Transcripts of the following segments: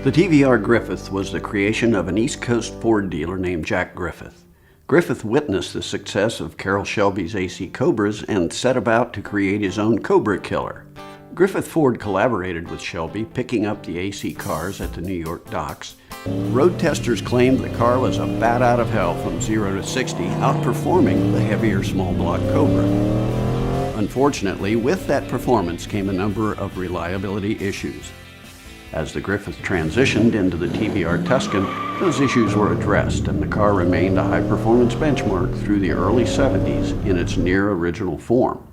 The TVR Griffith was the creation of an East Coast Ford dealer named Jack Griffith. Griffith witnessed the success of Carroll Shelby's AC Cobras and set about to create his own Cobra killer. Griffith Ford collaborated with Shelby, picking up the AC cars at the New York docks. Road testers claimed the car was a bat out of hell from 0 to 60, outperforming the heavier small block Cobra. Unfortunately, with that performance came a number of reliability issues. As the Griffith transitioned into the TVR Tuscan, those issues were addressed and the car remained a high-performance benchmark through the early 70s in its near-original form.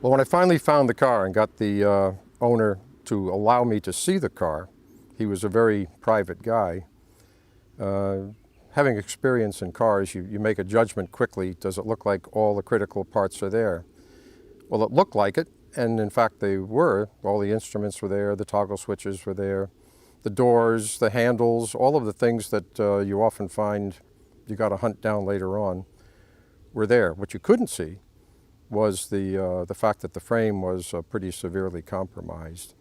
Well, when I finally found the car and got the owner to allow me to see the car, he was a very private guy. Having experience in cars, you make a judgment quickly. Does it look like all the critical parts are there? Well, it looked like it. And in fact, they were. All the instruments were there, the toggle switches were there, the doors, the handles, all of the things that you often find you got to hunt down later on were there. What you couldn't see was the fact that the frame was pretty severely compromised.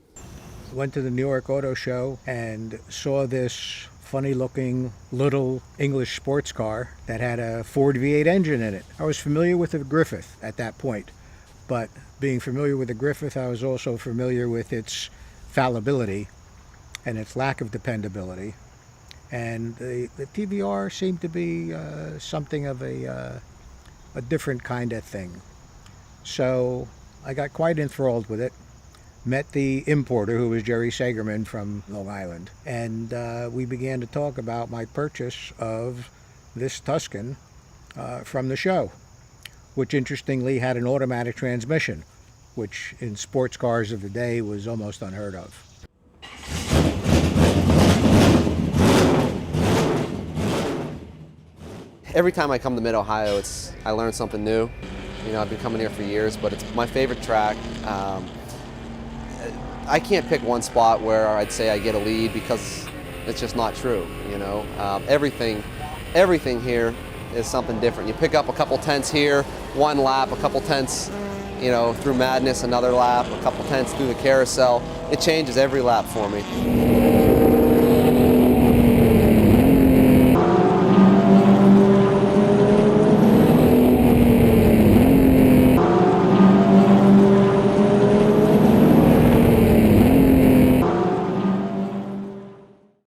Went to the New York Auto Show and saw this funny-looking little English sports car that had a Ford V8 engine in it. I was familiar with the Griffith at that point, but being familiar with the Griffith, I was also familiar with its fallibility and its lack of dependability. And the TVR seemed to be something of a different kind of thing. So I got quite enthralled with it. Met the importer, who was Jerry Sagerman from Long Island. And we began to talk about my purchase of this Tuscan from the show, which interestingly had an automatic transmission, which in sports cars of the day was almost unheard of. Every time I come to Mid-Ohio, I learn something new. You know, I've been coming here for years, but it's my favorite track. I can't pick one spot where I'd say I get a lead because it's just not true, you know. Everything here is something different. You pick up a couple tenths here, one lap, a couple tenths, you know, through Madness, another lap, a couple tenths through the carousel. It changes every lap for me.